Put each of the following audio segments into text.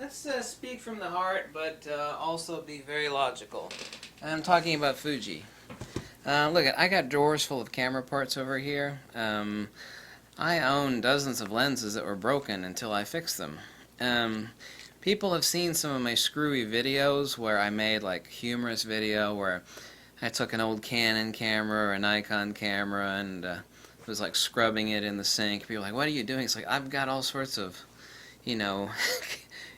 Let's speak from the heart, but also be very logical. I'm talking about Fuji. Look, I got drawers full of camera parts over here. I own dozens of lenses that were broken until I fixed them. People have seen some of my screwy videos where I made like humorous video where I took an old Canon camera or a Nikon camera and was like scrubbing it in the sink. People are like, "What are you doing?" It's like I've got all sorts of, you know,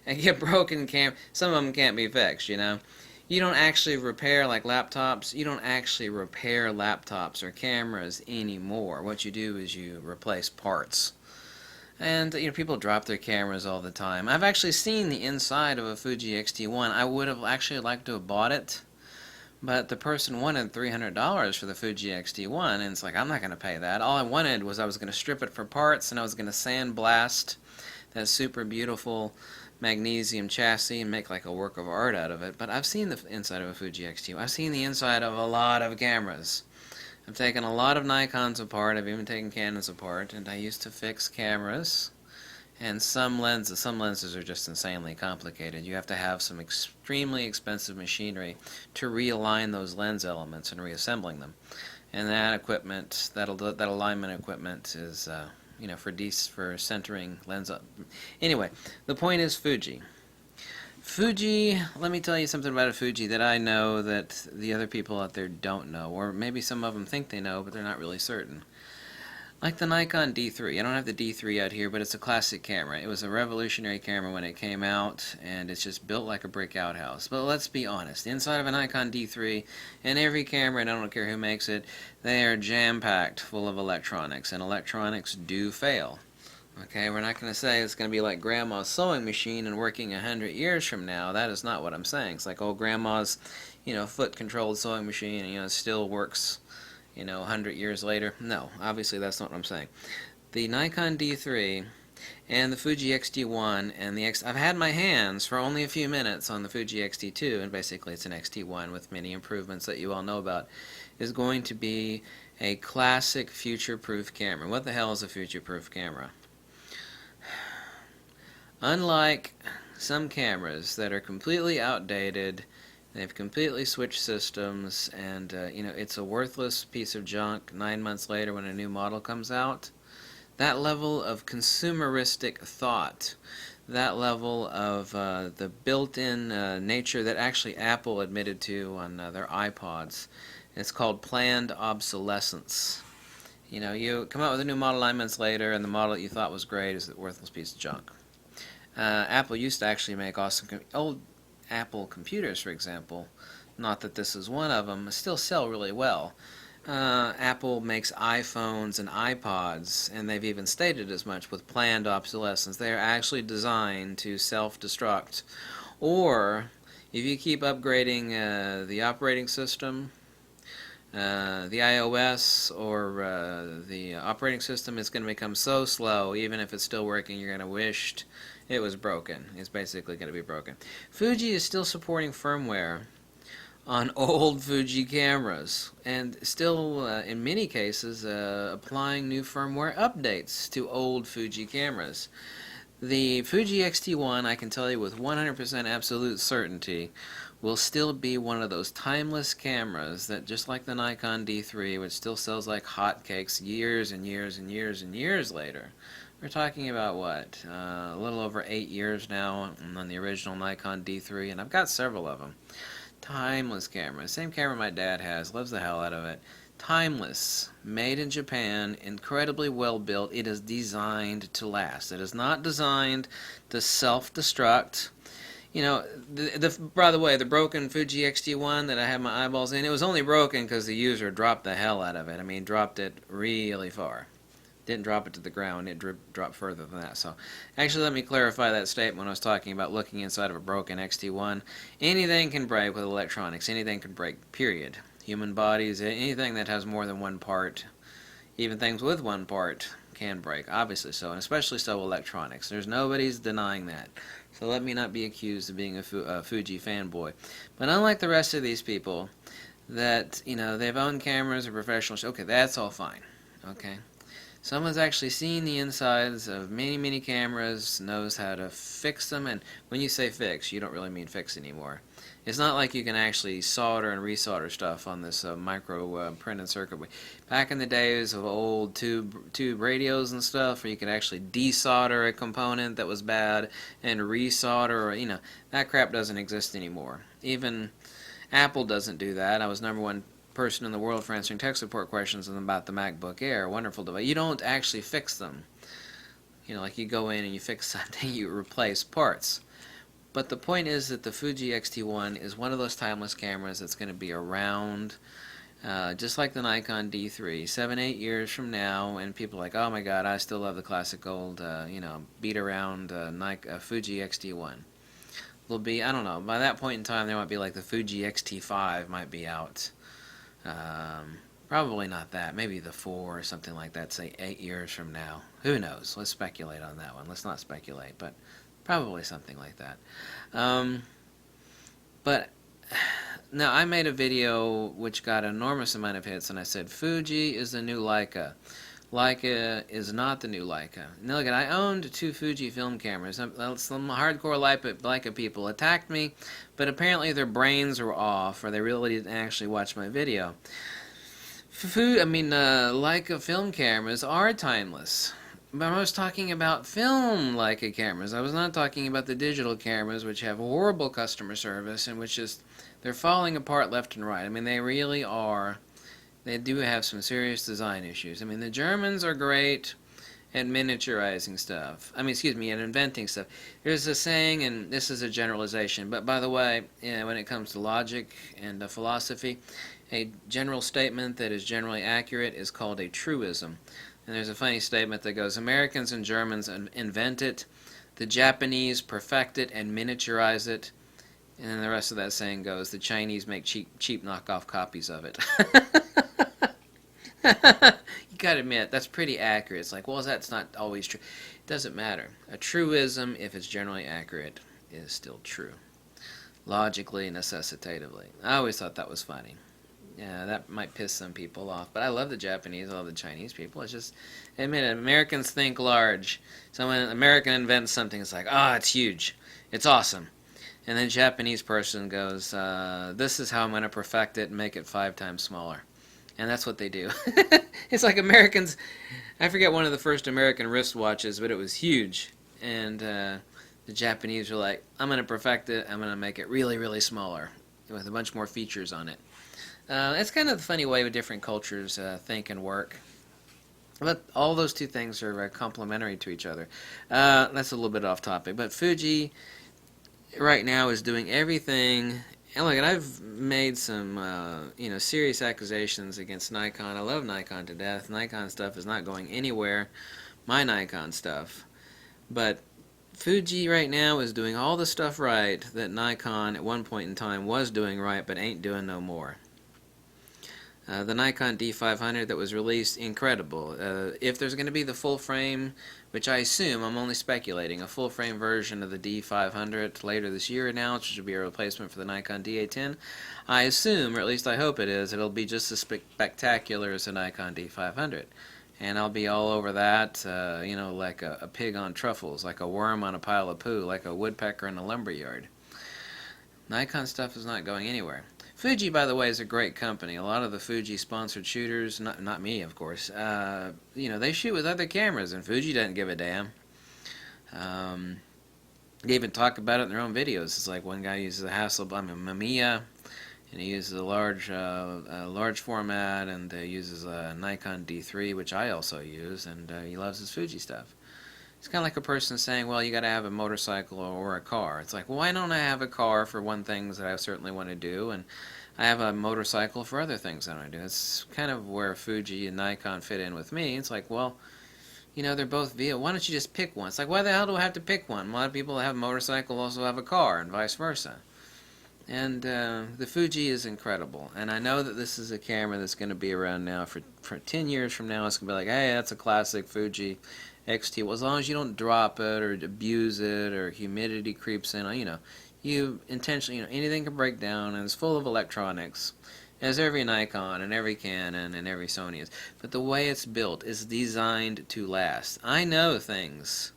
I get broken cam. Some of them can't be fixed. You don't actually repair like laptops. You don't actually repair laptops or cameras anymore. What you do is you replace parts. And people drop their cameras all the time. I've actually seen the inside of a Fuji X-T1. I would have actually liked to have bought it, but the person wanted $300 for the Fuji X-T1, and it's like, I'm not going to pay that. All I wanted was I was going to strip it for parts, and I was going to sandblast that super beautiful magnesium chassis and make like a work of art out of it. But I've seen the inside of a Fuji X-T1. I've seen the inside of a lot of cameras. I've taken a lot of Nikons apart. I've even taken Canons apart, and I used to fix cameras. And some lenses are just insanely complicated. You have to have some extremely expensive machinery to realign those lens elements and reassembling them. And that equipment, that alignment equipment, is for centering lens. Anyway, the point is Fuji. Fuji, let me tell you something about a Fuji that I know that the other people out there don't know, or maybe some of them think they know, but they're not really certain. Like the Nikon D3. I don't have the D3 out here, but it's a classic camera. It was a revolutionary camera when it came out, and it's just built like a brick outhouse. But let's be honest, inside of a Nikon D3, and every camera, and I don't care who makes it, they are jam-packed full of electronics, and electronics do fail. Okay, we're not going to say it's going to be like Grandma's sewing machine and working 100 years from now. That is not what I'm saying. It's like old Grandma's, foot-controlled sewing machine, and, it still works, 100 years later. No, obviously that's not what I'm saying. The Nikon D3 and the Fuji X-T1 and the I've had my hands for only a few minutes on the Fuji X-T2, and basically it's an X-T1 with many improvements that you all know about, is going to be a classic future-proof camera. What the hell is a future-proof camera? Unlike some cameras that are completely outdated, they've completely switched systems, and it's a worthless piece of junk 9 months later when a new model comes out. That level of consumeristic thought, that level of the built-in nature that actually Apple admitted to on their iPods, it's called planned obsolescence. You come out with a new model 9 months later, and the model that you thought was great is a worthless piece of junk. Apple used to actually make awesome old Apple computers, for example. Not that this is one of them, still sell really well. Apple makes iPhones and iPods, and they've even stated as much with planned obsolescence. They are actually designed to self-destruct. Or, if you keep upgrading the operating system, the iOS or the operating system is going to become so slow, even if it's still working, you're going to wish it was broken. It's basically going to be broken. Fuji is still supporting firmware on old Fuji cameras, and still, in many cases, applying new firmware updates to old Fuji cameras. The Fuji X-T1, I can tell you with 100% absolute certainty, will still be one of those timeless cameras that, just like the Nikon D3, which still sells like hotcakes years and years and years and years later. We're talking about what? A little over 8 years now on the original Nikon D3, and I've got several of them. Timeless camera. Same camera my dad has. Loves the hell out of it. Timeless. Made in Japan. Incredibly well built. It is designed to last. It is not designed to self-destruct. By the way, the broken Fuji X-T1 that I had my eyeballs in, it was only broken because the user dropped the hell out of it. I mean, dropped it really far. Didn't drop it to the ground, it dropped further than that. So, actually, let me clarify that statement when I was talking about looking inside of a broken X-T1. Anything can break with electronics. Anything can break, period. Human bodies, anything that has more than one part, even things with one part, can break. Obviously so, and especially so electronics. Nobody's denying that. So let me not be accused of being a Fuji fanboy. But unlike the rest of these people, that, they've owned cameras or professionals, okay, that's all fine. Okay? Someone's actually seen the insides of many, many cameras, knows how to fix them, and when you say fix, you don't really mean fix anymore. It's not like you can actually solder and resolder stuff on this micro printed circuit board. Back in the days of old tube radios and stuff, where you could actually desolder a component that was bad and resolder, or, that crap doesn't exist anymore. Even Apple doesn't do that. I was #1 person in the world for answering tech support questions about the MacBook Air. Wonderful device. You don't actually fix them. Like you go in and you fix something, you replace parts. But the point is that the Fuji X-T1 is one of those timeless cameras that's going to be around, just like the Nikon D3, 7-8 years from now, and people are like, oh my god, I still love the classic old, beat around Fuji X-T1. There'll be, I don't know, by that point in time there might be like the Fuji X-T5 might be out. Probably not that, maybe the 4 or something like that, say 8 years from now. Who knows? Let's speculate on that one. Let's not speculate, but probably something like that. But now I made a video which got an enormous amount of hits, and I said Fuji is the new Leica. Leica is not the new Leica. Now look, I owned 2 Fujifilm cameras. Some hardcore Leica people attacked me, but apparently their brains were off, or they really didn't actually watch my video. Leica film cameras are timeless. But I was talking about film Leica cameras. I was not talking about the digital cameras, which have horrible customer service and which they're falling apart left and right. They really are. They do have some serious design issues. The Germans are great at miniaturizing stuff. At inventing stuff. There's a saying, and this is a generalization, but by the way, when it comes to logic and philosophy, a general statement that is generally accurate is called a truism. And there's a funny statement that goes, Americans and Germans invent it, the Japanese perfect it and miniaturize it, and then the rest of that saying goes, the Chinese make cheap knockoff copies of it. You gotta admit, that's pretty accurate. It's like, well, that's not always true. It doesn't matter. A truism, if it's generally accurate, is still true. Logically, necessitatively. I always thought that was funny. Yeah, that might piss some people off, but I love the Japanese, I love the Chinese people. It's just, admit it, Americans think large. So when an American invents something, it's like, it's huge, it's awesome. And then a Japanese person goes, this is how I'm going to perfect it and make it 5 times smaller. And that's what they do. It's like Americans, I forget one of the first American wristwatches, but it was huge. And the Japanese were like, I'm going to perfect it, I'm going to make it really, really smaller, with a bunch more features on it. It's kind of the funny way with different cultures think and work. But all those two things are very complementary to each other. That's a little bit off topic. But Fuji right now is doing everything. And look, I've made some serious accusations against Nikon. I love Nikon to death. Nikon stuff is not going anywhere. My Nikon stuff. But Fuji right now is doing all the stuff right that Nikon at one point in time was doing right, but ain't doing no more. The Nikon D500 that was released, incredible. If there's going to be the full frame, which I assume, I'm only speculating, a full frame version of the D500 later this year announced, which will be a replacement for the Nikon D810, I assume, or at least I hope it is, it'll be just as spectacular as the Nikon D500. And I'll be all over that, like a pig on truffles, like a worm on a pile of poo, like a woodpecker in a lumberyard. Nikon stuff is not going anywhere. Fuji, by the way, is a great company. A lot of the Fuji sponsored shooters, not me, of course, they shoot with other cameras, and Fuji doesn't give a damn. They even talk about it in their own videos. It's like one guy uses a Mamiya, and he uses a large format, and uses a Nikon D3, which I also use, and he loves his Fuji stuff. It's kind of like a person saying, well, you got to have a motorcycle or a car. It's like, well, why don't I have a car for one thing that I certainly want to do, and I have a motorcycle for other things I want to do. It's kind of where Fuji and Nikon fit in with me. It's like, well, they're both via. Why don't you just pick one? It's like, why the hell do I have to pick one? A lot of people that have a motorcycle also have a car, and vice versa. And the Fuji is incredible. And I know that this is a camera that's going to be around now for 10 years from now. It's going to be like, hey, that's a classic Fuji XT. Well, as long as you don't drop it or abuse it or humidity creeps in, you intentionally, anything can break down, and it's full of electronics. as every Nikon and every Canon and every Sony is. But the way it's built is designed to last. I know things.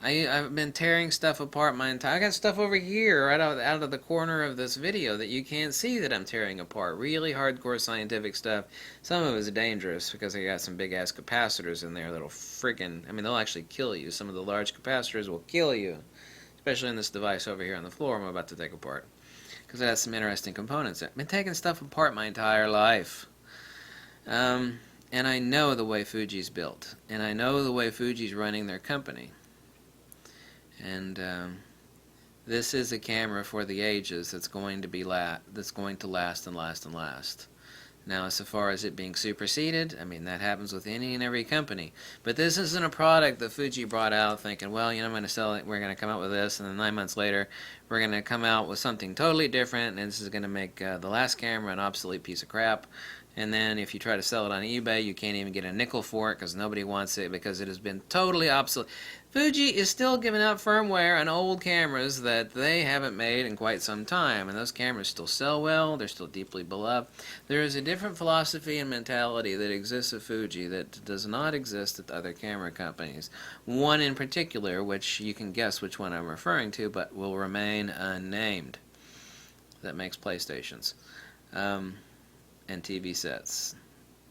I've been tearing stuff apart my entire... I got stuff over here right out of the corner of this video that you can't see that I'm tearing apart. Really hardcore scientific stuff. Some of it is dangerous because I got some big-ass capacitors in there that'll freaking... I mean, they'll actually kill you. Some of the large capacitors will kill you. Especially in this device over here on the floor I'm about to take apart. Because it has some interesting components. I've been taking stuff apart my entire life. And I know the way Fuji's built. And I know the way Fuji's running their company. And this is a camera for the ages that's going to last and last and last. Now, as far as it being superseded, I mean, that happens with any and every company. But this isn't a product that Fuji brought out thinking, well, you know, I'm going to sell it, we're going to come out with this, and then 9 months later, we're going to come out with something totally different, and this is going to make the last camera an obsolete piece of crap. And then if you try to sell it on eBay, you can't even get a nickel for it because nobody wants it because it has been totally obsolete. Fuji is still giving out firmware on old cameras that they haven't made in quite some time, and those cameras still sell well, they're still deeply beloved. There is a different philosophy and mentality that exists at Fuji that does not exist at other camera companies. One in particular, which you can guess which one I'm referring to, but will remain unnamed, that makes PlayStations. And TV sets,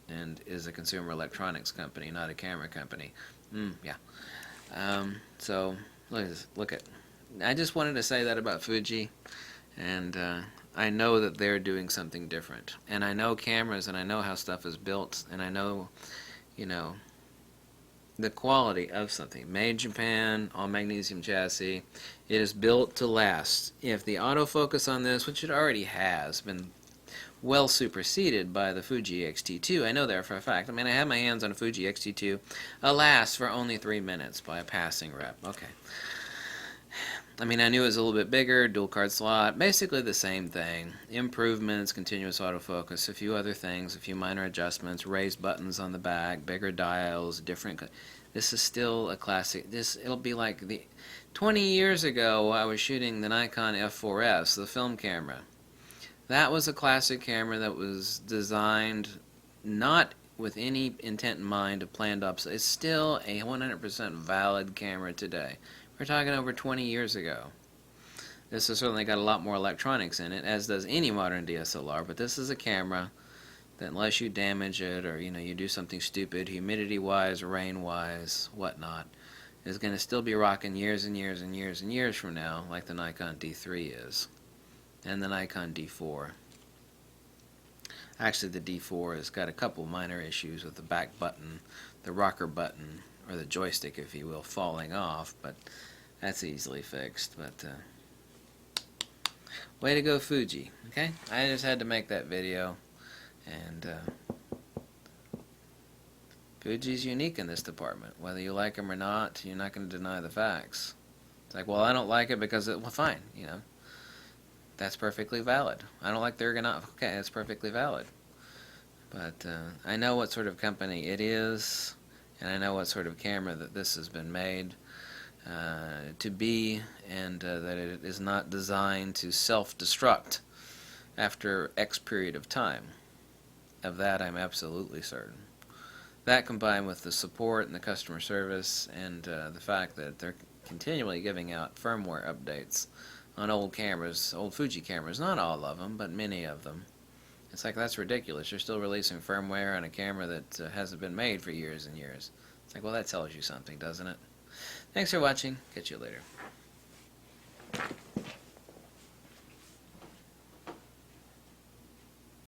and is a consumer electronics company, not a camera company. Yeah. So look at. I just wanted to say that about Fuji, and I know that they're doing something different, and I know cameras, and I know how stuff is built, and I know, you know, the quality of something. Made in Japan, all magnesium chassis. It is built to last. If the autofocus on this, which it already has, been well superseded by the Fuji X-T2. I know that for a fact. I mean, I had my hands on a Fuji X-T2, alas, for only 3 minutes by a passing rep. Okay. I mean, I knew it was a little bit bigger, dual card slot, basically the same thing. Improvements, continuous autofocus, a few other things, a few minor adjustments, raised buttons on the back, bigger dials, different... This is still a classic. It'll be like the... 20 years ago, I was shooting the Nikon F4S, the film camera. That was a classic camera that was designed not with any intent in mind of planned obsolescence. It's still a 100% valid camera today. We're talking over 20 years ago. This has certainly got a lot more electronics in it, as does any modern DSLR, but this is a camera that unless you damage it or, you know, you do something stupid, humidity-wise, rain-wise, whatnot, is going to still be rocking years and years and years and years from now, like the Nikon D3 is. And the Nikon D4. Actually, the D4 has got a couple minor issues with the back button, the rocker button, or the joystick, if you will, falling off, but that's easily fixed. But way to go, Fuji. Okay, I just had to make that video, and Fuji's unique in this department. Whether you like them or not, you're not going to deny the facts. It's like, well, I don't like it because well, fine, you know. That's perfectly valid. I don't like the ergonomics. Okay, that's perfectly valid. But I know what sort of company it is, and I know what sort of camera that this has been made to be, and that it is not designed to self-destruct after X period of time. Of that, I'm absolutely certain. That combined with the support and the customer service, and the fact that they're continually giving out firmware updates on old cameras, old Fuji cameras, not all of them, but many of them. It's like, that's ridiculous. You're still releasing firmware on a camera that hasn't been made for years and years. It's like, well, that tells you something, doesn't it? Thanks for watching. Catch you later.